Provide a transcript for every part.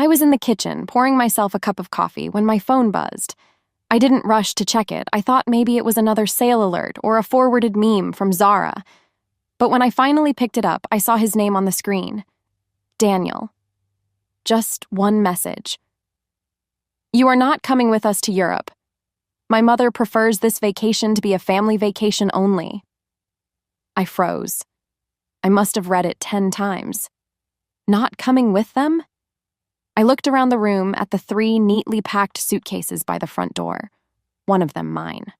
I was in the kitchen, pouring myself a cup of coffee, when my phone buzzed. I didn't rush to check it. I thought maybe it was another sale alert or a forwarded meme from Zara. But when I finally picked it up, I saw his name on the screen. Daniel. Just one message. You are not coming with us to Europe. My mother prefers this vacation to be a family vacation only. I froze. I must have read it 10 times. Not coming with them? I looked around the room at the 3 neatly packed suitcases by the front door, one of them mine.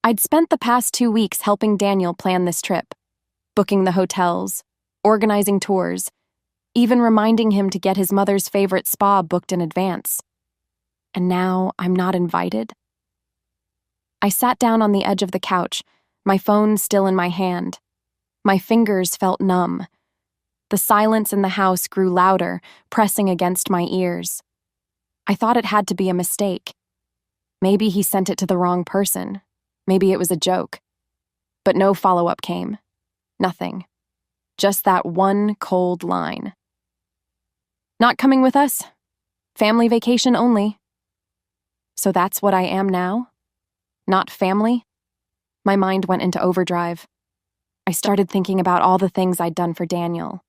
I'd spent the past 2 weeks helping Daniel plan this trip, booking the hotels, organizing tours, even reminding him to get his mother's favorite spa booked in advance. And now I'm not invited? I sat down on the edge of the couch, my phone still in my hand. My fingers felt numb. The silence in the house grew louder, pressing against my ears. I thought it had to be a mistake. Maybe he sent it to the wrong person. Maybe it was a joke. But no follow-up came. Nothing. Just that one cold line. Not coming with us? Family vacation only. So that's what I am now? Not family? My mind went into overdrive. I started thinking about all the things I'd done for Daniel.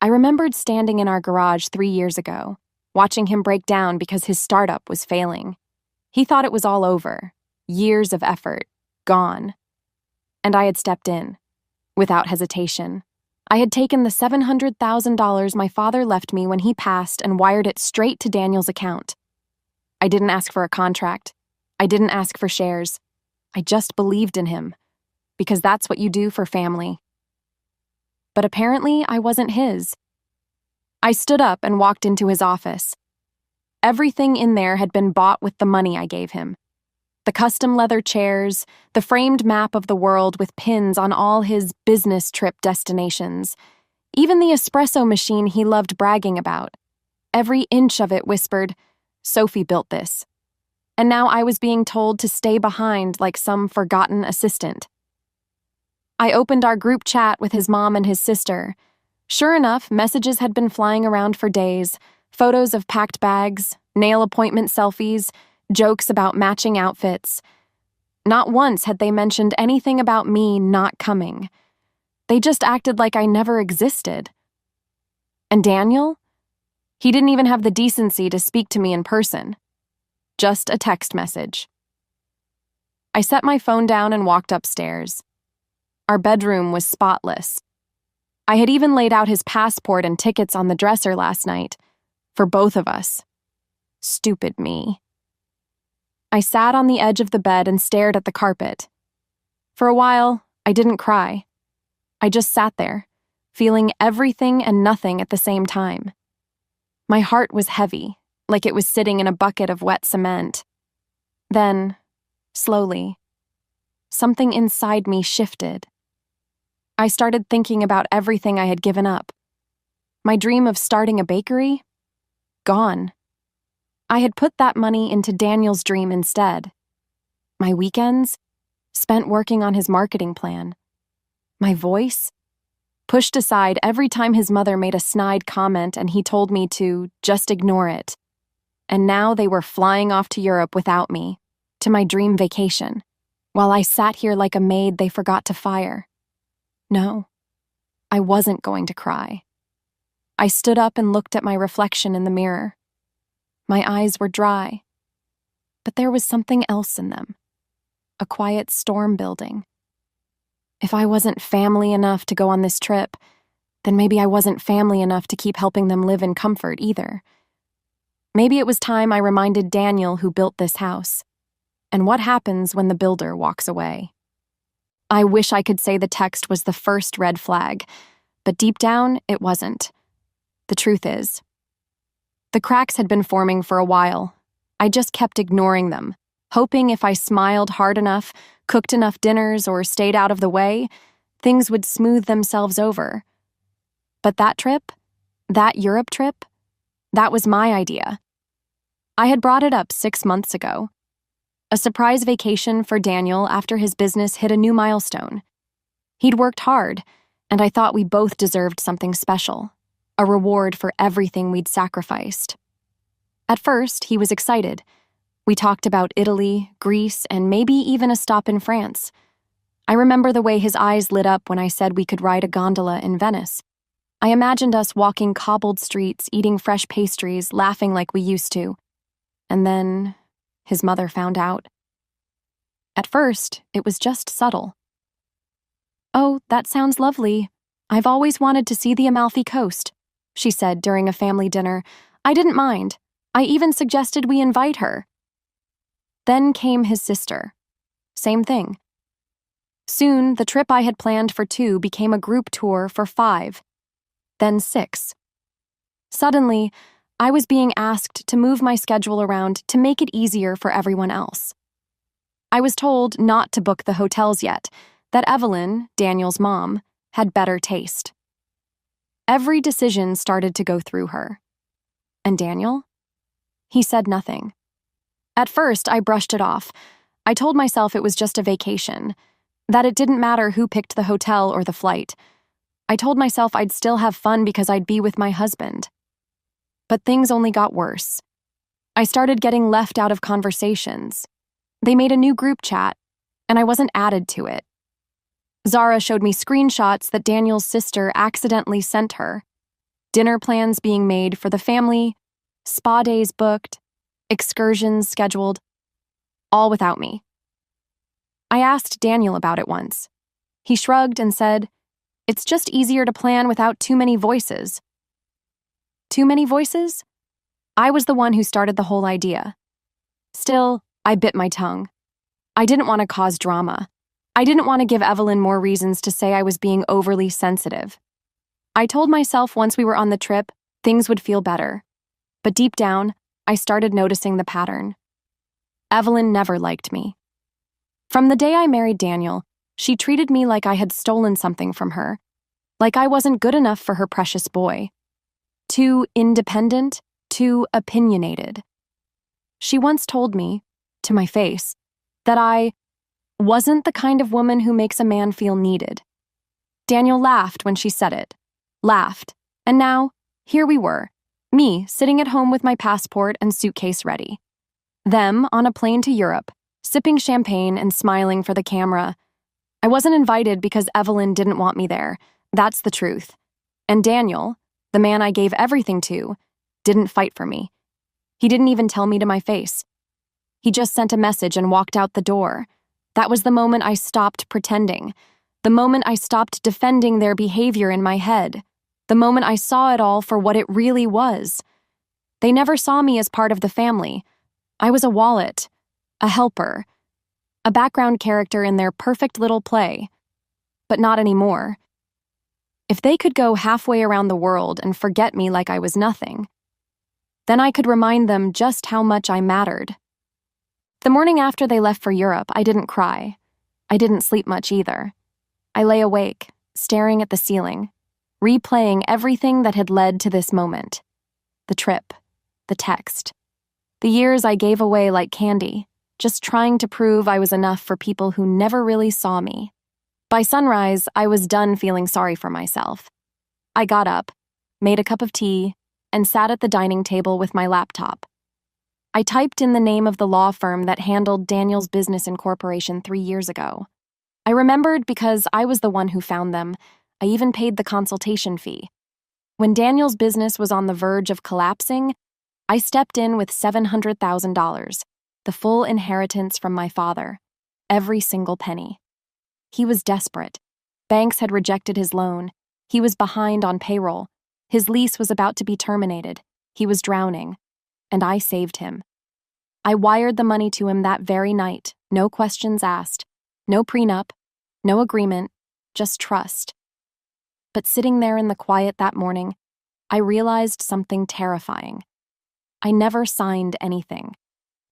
I remembered standing in our garage 3 years ago, watching him break down because his startup was failing. He thought it was all over. Years of effort, gone. And I had stepped in, without hesitation. I had taken the $700,000 my father left me when he passed and wired it straight to Daniel's account. I didn't ask for a contract. I didn't ask for shares. I just believed in him, because that's what you do for family. But apparently, I wasn't his. I stood up and walked into his office. Everything in there had been bought with the money I gave him. The custom leather chairs, the framed map of the world with pins on all his business trip destinations, even the espresso machine he loved bragging about. Every inch of it whispered, Sophie built this. And now I was being told to stay behind like some forgotten assistant. I opened our group chat with his mom and his sister. Sure enough, messages had been flying around for days, photos of packed bags, nail appointment selfies, jokes about matching outfits. Not once had they mentioned anything about me not coming. They just acted like I never existed. And Daniel? He didn't even have the decency to speak to me in person. Just a text message. I set my phone down and walked upstairs. Our bedroom was spotless. I had even laid out his passport and tickets on the dresser last night, for both of us. Stupid me. I sat on the edge of the bed and stared at the carpet. For a while, I didn't cry. I just sat there, feeling everything and nothing at the same time. My heart was heavy, like it was sitting in a bucket of wet cement. Then, slowly, something inside me shifted. I started thinking about everything I had given up. My dream of starting a bakery? Gone. I had put that money into Daniel's dream instead. My weekends? Spent working on his marketing plan. My voice? Pushed aside every time his mother made a snide comment and he told me to just ignore it. And now they were flying off to Europe without me, to my dream vacation, while I sat here like a maid they forgot to fire. No, I wasn't going to cry. I stood up and looked at my reflection in the mirror. My eyes were dry, but there was something else in them, a quiet storm building. If I wasn't family enough to go on this trip, then maybe I wasn't family enough to keep helping them live in comfort either. Maybe it was time I reminded Daniel who built this house, and what happens when the builder walks away. I wish I could say the text was the first red flag, but deep down, it wasn't. The truth is, the cracks had been forming for a while. I just kept ignoring them, hoping if I smiled hard enough, cooked enough dinners, or stayed out of the way, things would smooth themselves over. But that trip, that Europe trip, that was my idea. I had brought it up 6 months ago. A surprise vacation for Daniel after his business hit a new milestone. He'd worked hard, and I thought we both deserved something special. a reward for everything we'd sacrificed. At first, he was excited. We talked about Italy, Greece, and maybe even a stop in France. I remember the way his eyes lit up when I said we could ride a gondola in Venice. I imagined us walking cobbled streets, eating fresh pastries, laughing like we used to. And then his mother found out. At first, it was just subtle. "Oh, that sounds lovely. I've always wanted to see the Amalfi Coast," she said during a family dinner. I didn't mind. I even suggested we invite her. Then came his sister. Same thing. Soon, the trip I had planned for 2 became a group tour for 5, then 6. Suddenly, I was being asked to move my schedule around to make it easier for everyone else. I was told not to book the hotels yet, that Evelyn, Daniel's mom, had better taste. Every decision started to go through her. And Daniel? He said nothing. At first, I brushed it off. I told myself it was just a vacation, that it didn't matter who picked the hotel or the flight. I told myself I'd still have fun because I'd be with my husband. But things only got worse. I started getting left out of conversations. They made a new group chat, and I wasn't added to it. Zara showed me screenshots that Daniel's sister accidentally sent her. Dinner plans being made for the family, spa days booked, excursions scheduled, all without me. I asked Daniel about it once. He shrugged and said, "It's just easier to plan without too many voices." Too many voices? I was the one who started the whole idea. Still, I bit my tongue. I didn't want to cause drama. I didn't want to give Evelyn more reasons to say I was being overly sensitive. I told myself once we were on the trip, things would feel better. But deep down, I started noticing the pattern. Evelyn never liked me. From the day I married Daniel, she treated me like I had stolen something from her, like I wasn't good enough for her precious boy. Too independent, too opinionated. She once told me, to my face, that I wasn't the kind of woman who makes a man feel needed. Daniel laughed when she said it. Laughed. And now, here we were, me sitting at home with my passport and suitcase ready. Them on a plane to Europe, sipping champagne and smiling for the camera. I wasn't invited because Evelyn didn't want me there. That's the truth. And Daniel, the man I gave everything to, didn't fight for me. He didn't even tell me to my face. He just sent a message and walked out the door. That was the moment I stopped pretending. The moment I stopped defending their behavior in my head. The moment I saw it all for what it really was. They never saw me as part of the family. I was a wallet, a helper, a background character in their perfect little play. But not anymore. If they could go halfway around the world and forget me like I was nothing, then I could remind them just how much I mattered. The morning after they left for Europe, I didn't cry. I didn't sleep much either. I lay awake, staring at the ceiling, replaying everything that had led to this moment. The trip, the text, the years I gave away like candy, just trying to prove I was enough for people who never really saw me. By sunrise, I was done feeling sorry for myself. I got up, made a cup of tea, and sat at the dining table with my laptop. I typed in the name of the law firm that handled Daniel's business incorporation 3 years ago. I remembered because I was the one who found them. I even paid the consultation fee. When Daniel's business was on the verge of collapsing, I stepped in with $700,000, the full inheritance from my father, every single penny. He was desperate. Banks had rejected his loan. He was behind on payroll. His lease was about to be terminated. He was drowning. And I saved him. I wired the money to him that very night, no questions asked, no prenup, no agreement, just trust. But sitting there in the quiet that morning, I realized something terrifying. I never signed anything.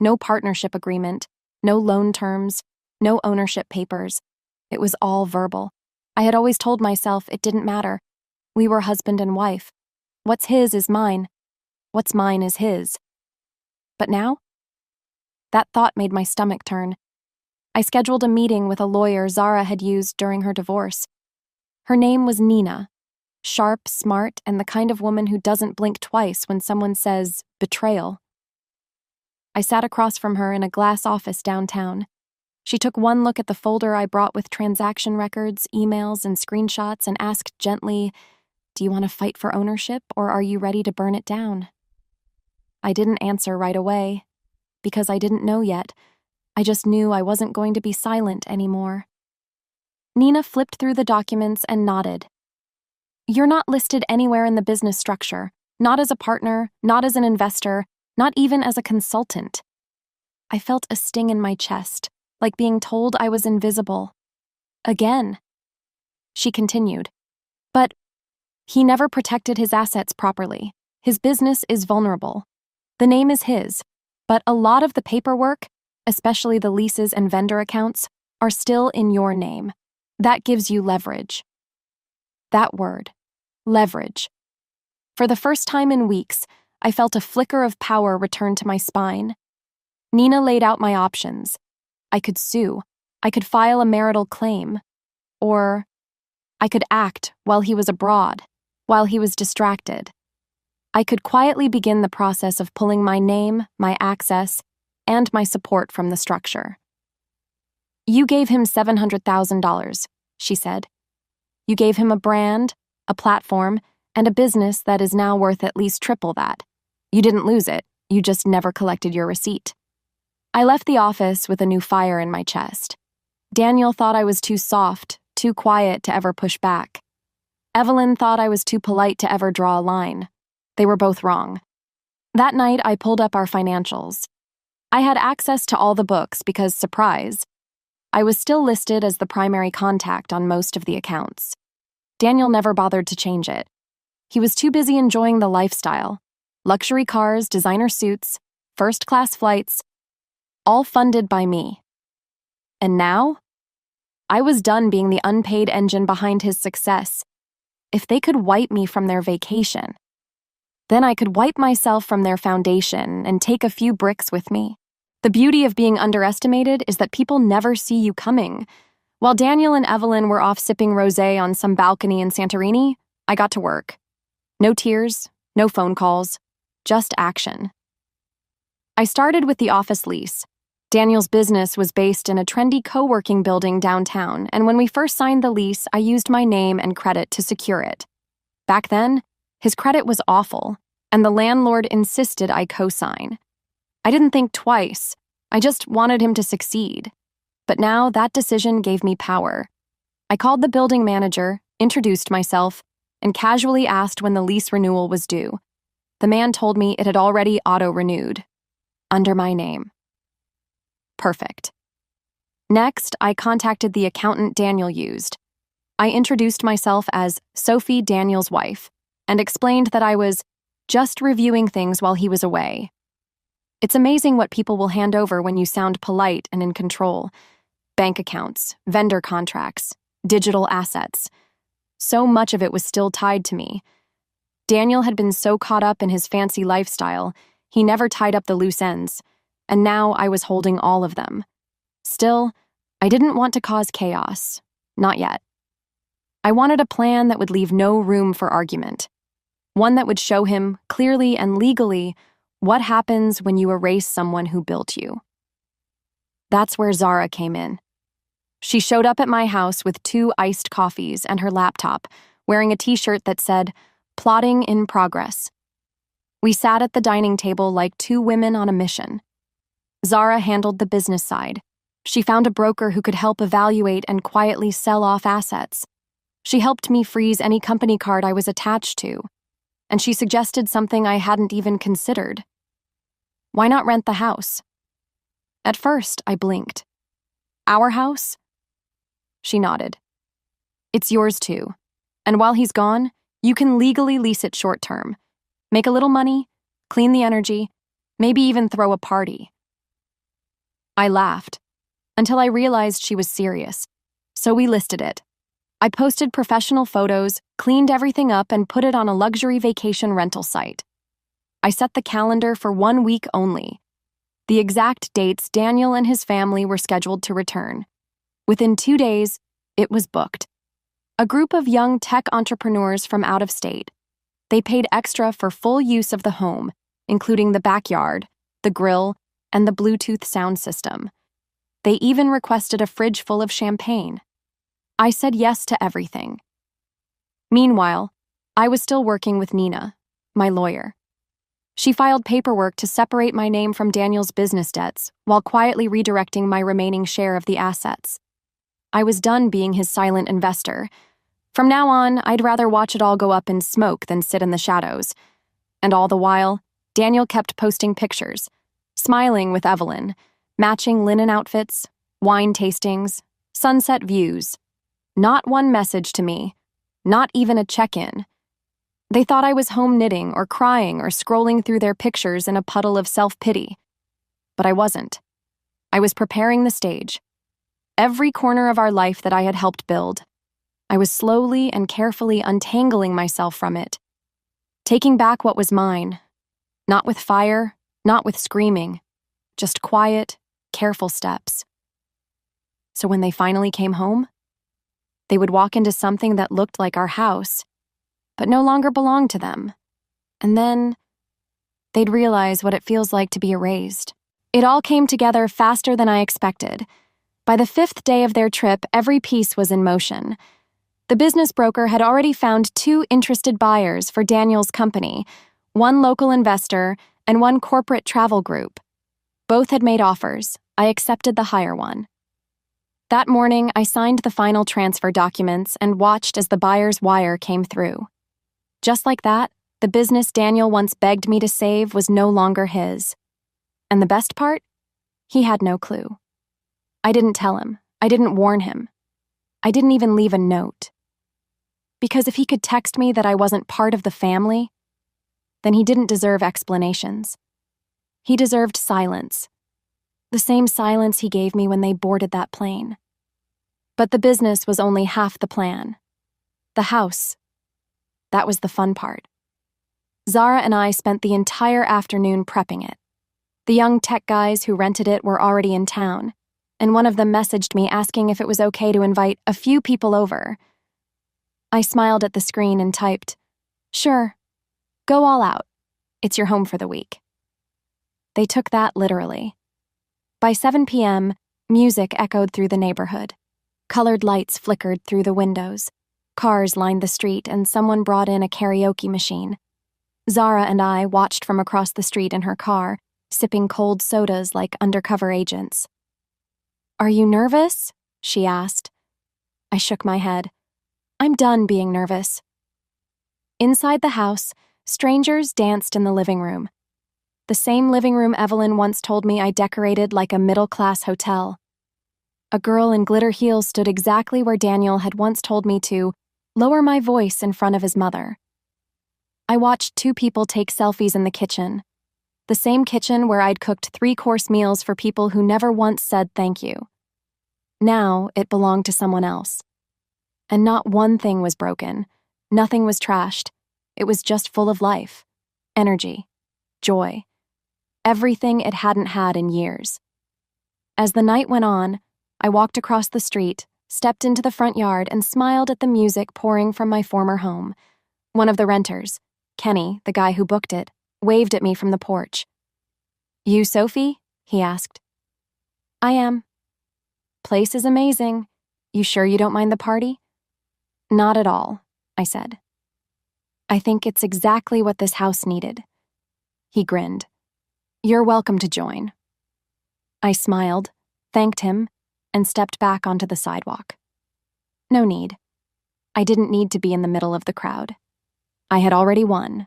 No partnership agreement, no loan terms, no ownership papers. It was all verbal. I had always told myself it didn't matter. We were husband and wife. What's his is mine. What's mine is his. But now? That thought made my stomach turn. I scheduled a meeting with a lawyer Zara had used during her divorce. Her name was Nina. Sharp, smart, and the kind of woman who doesn't blink twice when someone says betrayal. I sat across from her in a glass office downtown. She took one look at the folder I brought with transaction records, emails, and screenshots and asked gently, "Do you want to fight for ownership, or are you ready to burn it down?" I didn't answer right away, because I didn't know yet. I just knew I wasn't going to be silent anymore. Nina flipped through the documents and nodded. "You're not listed anywhere in the business structure, not as a partner, not as an investor, not even as a consultant." I felt a sting in my chest, like being told I was invisible. Again. She continued, "But he never protected his assets properly. His business is vulnerable. The name is his, but a lot of the paperwork, especially the leases and vendor accounts, are still in your name. That gives you leverage." That word, leverage. For the first time in weeks, I felt a flicker of power return to my spine. Nina laid out my options. I could sue. I could file a marital claim. Or I could act while he was abroad, while he was distracted. I could quietly begin the process of pulling my name, my access, and my support from the structure. "You gave him $700,000, she said. "You gave him a brand, a platform, and a business that is now worth at least triple that. You didn't lose it, you just never collected your receipt." I left the office with a new fire in my chest. Daniel thought I was too soft, too quiet to ever push back. Evelyn thought I was too polite to ever draw a line. They were both wrong. That night, I pulled up our financials. I had access to all the books because, surprise, I was still listed as the primary contact on most of the accounts. Daniel never bothered to change it. He was too busy enjoying the lifestyle. Luxury cars, designer suits, first-class flights, all funded by me. And now? I was done being the unpaid engine behind his success. If they could wipe me from their vacation, then I could wipe myself from their foundation and take a few bricks with me. The beauty of being underestimated is that people never see you coming. While Daniel and Evelyn were off sipping rosé on some balcony in Santorini, I got to work. No tears, no phone calls, just action. I started with the office lease. Daniel's business was based in a trendy co-working building downtown, and when we first signed the lease, I used my name and credit to secure it. Back then, his credit was awful, and the landlord insisted I co-sign. I didn't think twice. I just wanted him to succeed. But now that decision gave me power. I called the building manager, introduced myself, and casually asked when the lease renewal was due. The man told me it had already auto-renewed. Under my name. Perfect. Next, I contacted the accountant Daniel used. I introduced myself as Sophie, Daniel's wife, and explained that I was just reviewing things while he was away. It's amazing what people will hand over when you sound polite and in control. Bank accounts, vendor contracts, digital assets. So much of it was still tied to me. Daniel had been so caught up in his fancy lifestyle, he never tied up the loose ends, and now I was holding all of them. Still, I didn't want to cause chaos. Not yet. I wanted a plan that would leave no room for argument. One that would show him, clearly and legally, what happens when you erase someone who built you. That's where Zara came in. She showed up at my house with 2 iced coffees and her laptop, wearing a t-shirt that said, "Plotting in progress." We sat at the dining table like 2 women on a mission. Zara handled the business side. She found a broker who could help evaluate and quietly sell off assets. She helped me freeze any company card I was attached to, and she suggested something I hadn't even considered. Why not rent the house? At first, I blinked. Our house? She nodded. It's yours too, and while he's gone, you can legally lease it short-term. Make a little money, clean the energy, maybe even throw a party. I laughed, until I realized she was serious, so we listed it. I posted professional photos, cleaned everything up, and put it on a luxury vacation rental site. I set the calendar for 1 week only. The exact dates Daniel and his family were scheduled to return. Within 2 days, it was booked. A group of young tech entrepreneurs from out of state. They paid extra for full use of the home, including the backyard, the grill, and the Bluetooth sound system. They even requested a fridge full of champagne. I said yes to everything. Meanwhile, I was still working with Nina, my lawyer. She filed paperwork to separate my name from Daniel's business debts while quietly redirecting my remaining share of the assets. I was done being his silent investor. From now on, I'd rather watch it all go up in smoke than sit in the shadows. And all the while, Daniel kept posting pictures, smiling with Evelyn, matching linen outfits, wine tastings, sunset views. Not one message to me, not even a check-in. They thought I was home knitting or crying or scrolling through their pictures in a puddle of self-pity. But I wasn't. I was preparing the stage. Every corner of our life that I had helped build, I was slowly and carefully untangling myself from it, taking back what was mine, not with fire, not with screaming, just quiet, careful steps. So when they finally came home, they would walk into something that looked like our house, but no longer belonged to them. And then they'd realize what it feels like to be erased. It all came together faster than I expected. By the 5th day of their trip, every piece was in motion. The business broker had already found 2 interested buyers for Daniel's company, one local investor and one corporate travel group. Both had made offers. I accepted the higher one. That morning, I signed the final transfer documents and watched as the buyer's wire came through. Just like that, the business Daniel once begged me to save was no longer his. And the best part? He had no clue. I didn't tell him. I didn't warn him. I didn't even leave a note. Because if he could text me that I wasn't part of the family, then he didn't deserve explanations. He deserved silence. The same silence he gave me when they boarded that plane. But the business was only half the plan. The house. That was the fun part. Zara and I spent the entire afternoon prepping it. The young tech guys who rented it were already in town, and one of them messaged me asking if it was okay to invite a few people over. I smiled at the screen and typed, "Sure, go all out. It's your home for the week." They took that literally. By 7 p.m., music echoed through the neighborhood. Colored lights flickered through the windows. Cars lined the street, and someone brought in a karaoke machine. Zara and I watched from across the street in her car, sipping cold sodas like undercover agents. "Are you nervous?" she asked. I shook my head. I'm done being nervous. Inside the house, strangers danced in the living room. The same living room Evelyn once told me I decorated like a middle-class hotel. A girl in glitter heels stood exactly where Daniel had once told me to lower my voice in front of his mother. I watched 2 people take selfies in the kitchen. The same kitchen where I'd cooked 3-course meals for people who never once said thank you. Now it belonged to someone else. And not one thing was broken. Nothing was trashed. It was just full of life, energy, joy. Everything it hadn't had in years. As the night went on, I walked across the street, stepped into the front yard, and smiled at the music pouring from my former home. One of the renters, Kenny, the guy who booked it, waved at me from the porch. "You Sophie?" he asked. "I am." "Place is amazing. You sure you don't mind the party?" "Not at all," I said. "I think it's exactly what this house needed." He grinned. "You're welcome to join." I smiled, thanked him, and stepped back onto the sidewalk. No need. I didn't need to be in the middle of the crowd. I had already won.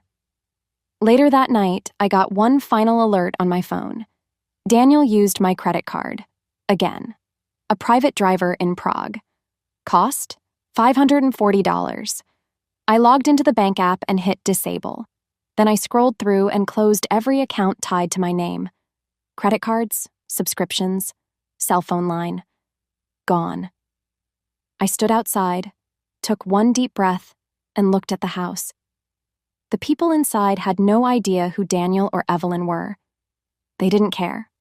Later that night, I got one final alert on my phone. Daniel used my credit card. Again. A private driver in Prague. Cost? $540. I logged into the bank app and hit disable. Then I scrolled through and closed every account tied to my name. Credit cards, subscriptions, cell phone line. Gone. I stood outside, took one deep breath, and looked at the house. The people inside had no idea who Daniel or Evelyn were. They didn't care.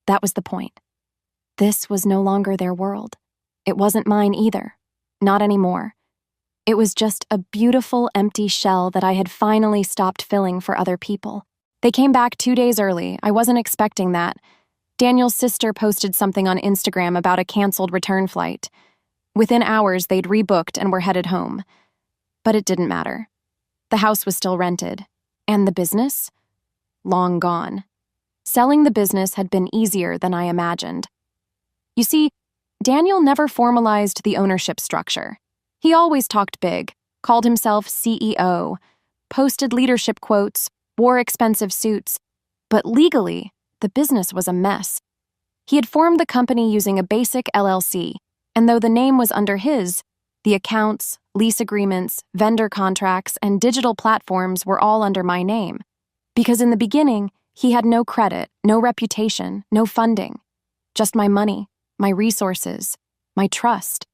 That was the point. This was no longer their world. It wasn't mine either. Not anymore. It was just a beautiful empty shell that I had finally stopped filling for other people. They came back 2 days early. I wasn't expecting that. Daniel's sister posted something on Instagram about a canceled return flight. Within hours, they'd rebooked and were headed home. But it didn't matter. The house was still rented. And the business? Long gone. Selling the business had been easier than I imagined. You see, Daniel never formalized the ownership structure. He always talked big, called himself CEO, posted leadership quotes, wore expensive suits, but legally, the business was a mess. He had formed the company using a basic LLC, and though the name was under his, the accounts, lease agreements, vendor contracts, and digital platforms were all under my name. Because in the beginning, he had no credit, no reputation, no funding. Just my money, my resources, my trust.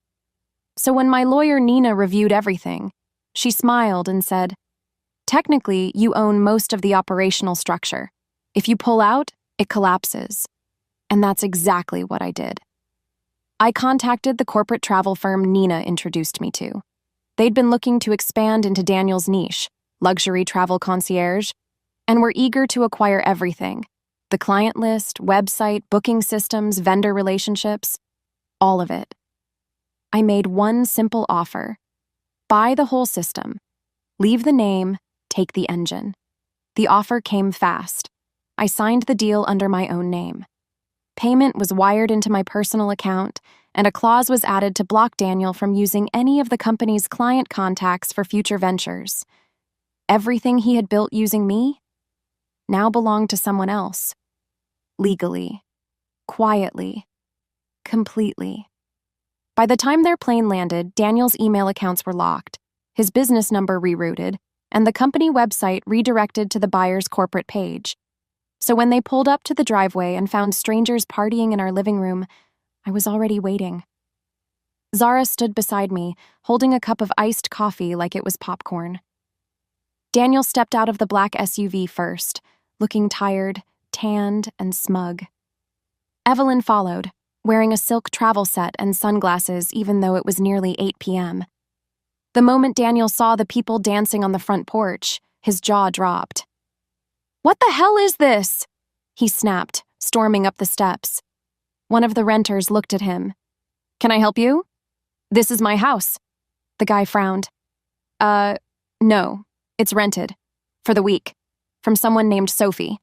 So when my lawyer Nina reviewed everything, she smiled and said, "Technically, you own most of the operational structure. If you pull out, it collapses." And that's exactly what I did. I contacted the corporate travel firm Nina introduced me to. They'd been looking to expand into Daniel's niche, luxury travel concierge, and were eager to acquire everything: the client list, website, booking systems, vendor relationships, all of it. I made one simple offer: buy the whole system, leave the name, take the engine. The offer came fast. I signed the deal under my own name. Payment was wired into my personal account, and a clause was added to block Daniel from using any of the company's client contacts for future ventures. Everything he had built using me now belonged to someone else. Legally. Quietly. Completely. By the time their plane landed, Daniel's email accounts were locked, his business number rerouted, and the company website redirected to the buyer's corporate page. So when they pulled up to the driveway and found strangers partying in our living room, I was already waiting. Zara stood beside me, holding a cup of iced coffee like it was popcorn. Daniel stepped out of the black SUV first, looking tired, tanned, and smug. Evelyn followed, wearing a silk travel set and sunglasses even though it was nearly 8 p.m. The moment Daniel saw the people dancing on the front porch, his jaw dropped. "What the hell is this?" he snapped, storming up the steps. One of the renters looked at him. "Can I help you?" "This is my house." The guy frowned. No, it's rented. For the week. From someone named Sophie."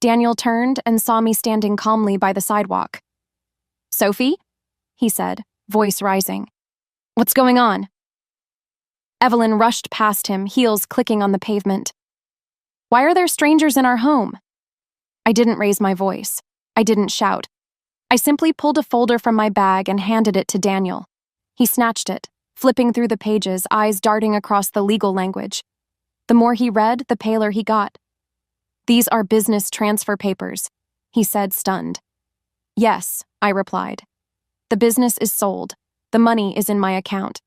Daniel turned and saw me standing calmly by the sidewalk. "Sophie?" he said, voice rising. "What's going on?" Evelyn rushed past him, heels clicking on the pavement. "Why are there strangers in our home?" I didn't raise my voice. I didn't shout. I simply pulled a folder from my bag and handed it to Daniel. He snatched it, flipping through the pages, eyes darting across the legal language. The more he read, the paler he got. "These are business transfer papers," he said, stunned. "Yes," I replied. "The business is sold. The money is in my account."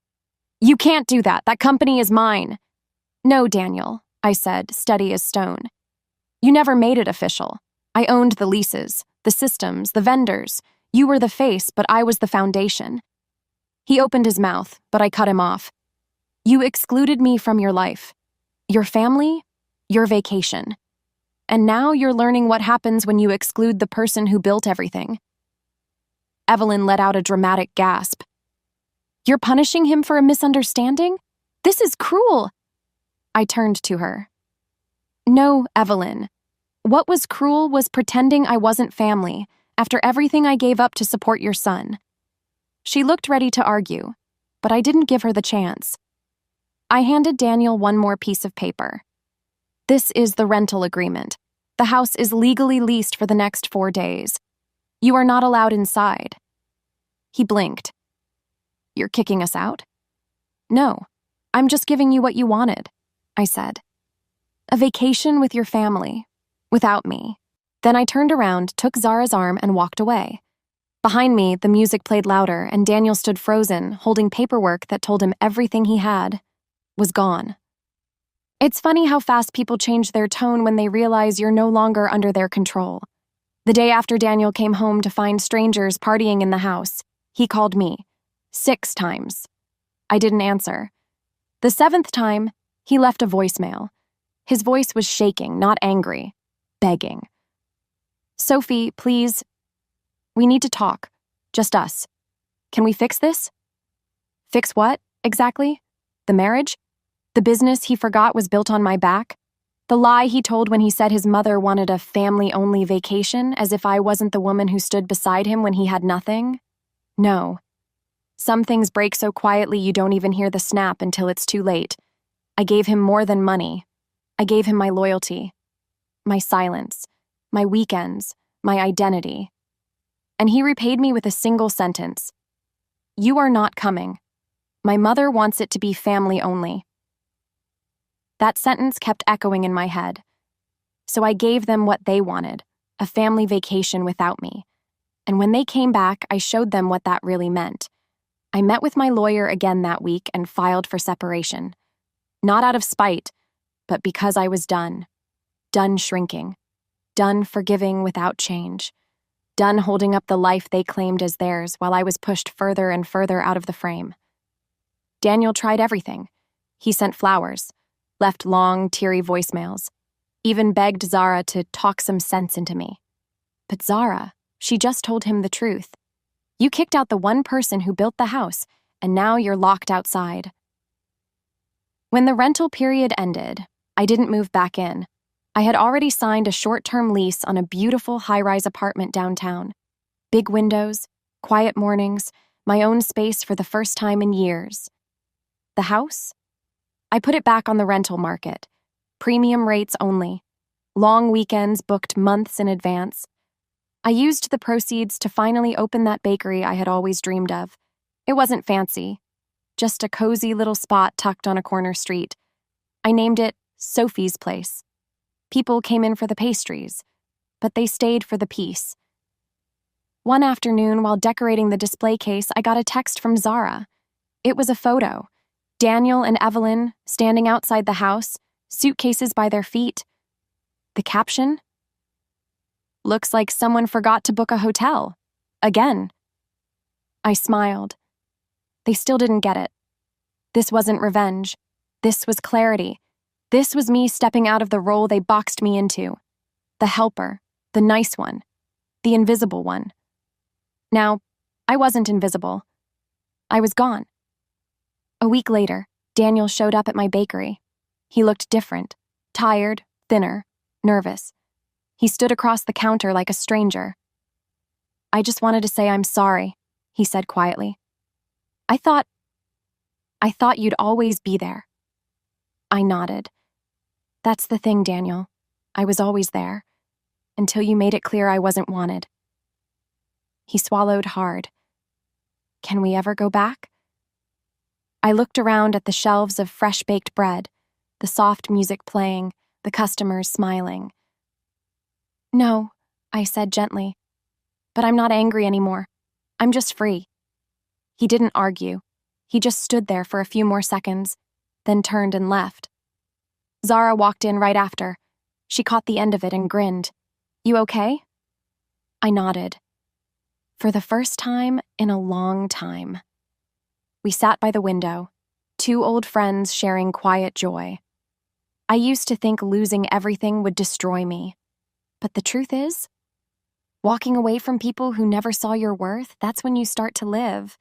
"You can't do that. That company is mine." "No, Daniel," I said, steady as stone. "You never made it official. I owned the leases, the systems, the vendors. You were the face, but I was the foundation." He opened his mouth, but I cut him off. "You excluded me from your life, your family, your vacation. And now you're learning what happens when you exclude the person who built everything." Evelyn let out a dramatic gasp. "You're punishing him for a misunderstanding? This is cruel." I turned to her. "No, Evelyn. What was cruel was pretending I wasn't family after everything I gave up to support your son." She looked ready to argue, but I didn't give her the chance. I handed Daniel one more piece of paper. "This is the rental agreement. The house is legally leased for the next 4 days. You are not allowed inside." He blinked. "You're kicking us out?" "No, I'm just giving you what you wanted," I said. "A vacation with your family, without me." Then I turned around, took Zara's arm, and walked away. Behind me, the music played louder, and Daniel stood frozen, holding paperwork that told him everything he had was gone. It's funny how fast people change their tone when they realize you're no longer under their control. The day after Daniel came home to find strangers partying in the house, he called me 6 times. I didn't answer. The seventh time, he left a voicemail. His voice was shaking, not angry, begging. "Sophie, please. We need to talk. Just us. Can we fix this?" Fix what, exactly? The marriage? The business he forgot was built on my back? The lie he told when he said his mother wanted a family-only vacation, as if I wasn't the woman who stood beside him when he had nothing? No. Some things break so quietly you don't even hear the snap until it's too late. I gave him more than money. I gave him my loyalty, my silence, my weekends, my identity. And he repaid me with a single sentence. "You are not coming. My mother wants it to be family only." That sentence kept echoing in my head. So I gave them what they wanted, a family vacation without me. And when they came back, I showed them what that really meant. I met with my lawyer again that week and filed for separation. Not out of spite, but because I was done. Done shrinking. Done forgiving without change. Done holding up the life they claimed as theirs while I was pushed further and further out of the frame. Daniel tried everything. He sent flowers, left long, teary voicemails, even begged Zara to talk some sense into me. But Zara, she just told him the truth. "You kicked out the one person who built the house, and now you're locked outside." When the rental period ended, I didn't move back in. I had already signed a short-term lease on a beautiful high-rise apartment downtown. Big windows, quiet mornings, my own space for the first time in years. The house? I put it back on the rental market. Premium rates only. Long weekends booked months in advance. I used the proceeds to finally open that bakery I had always dreamed of. It wasn't fancy, just a cozy little spot tucked on a corner street. I named it Sophie's Place. People came in for the pastries, but they stayed for the peace. One afternoon, while decorating the display case, I got a text from Zara. It was a photo. Daniel and Evelyn standing outside the house, suitcases by their feet. The caption? "Looks like someone forgot to book a hotel. Again." I smiled. They still didn't get it. This wasn't revenge. This was clarity. This was me stepping out of the role they boxed me into. The helper, the nice one, the invisible one. Now, I wasn't invisible. I was gone. A week later, Daniel showed up at my bakery. He looked different, tired, thinner, nervous. He stood across the counter like a stranger. "I just wanted to say I'm sorry," he said quietly. I thought you'd always be there." I nodded. "That's the thing, Daniel. I was always there, until you made it clear I wasn't wanted." He swallowed hard. "Can we ever go back?" I looked around at the shelves of fresh-baked bread, the soft music playing, the customers smiling. "No," I said gently, "but I'm not angry anymore. I'm just free." He didn't argue. He just stood there for a few more seconds, then turned and left. Zara walked in right after. She caught the end of it and grinned. "You okay?" I nodded. For the first time in a long time. We sat by the window, two old friends sharing quiet joy. I used to think losing everything would destroy me. But the truth is, walking away from people who never saw your worth, that's when you start to live.